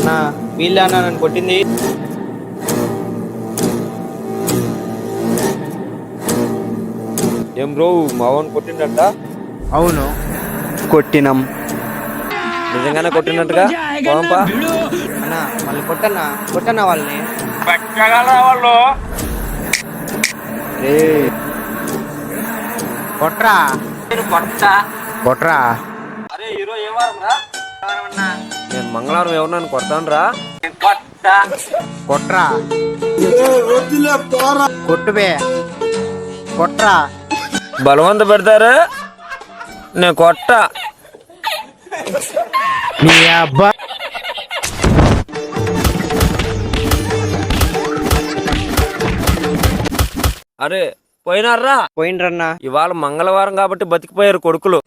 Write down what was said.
అన్నా వీళ్ళే అన్నా నన్ను కొట్టింది. ఏం బ్రో మావన్ కొట్టిండంట? అవును కొట్టినాం. నిజంగానే కొట్టినట్టుగా పోంపా. అన్నా వాళ్ళని కొట్టన్నా వాళ్ళని. వాళ్ళు కొట్రా కొట్రా. అరే హీరో ఏ వారం రా? నేను మంగళవారం ఎవరినన్ను కొడతాను రా. కొట్రా కొట్టుబే కొట్రా. బలవంత పెడతారు, నేను కొట్ట. నీ అబ్బా అరే పోయినారా? పోయిండ్రన్నా. ఇవాళ మంగళవారం కాబట్టి బతికిపోయారు కొడుకులు.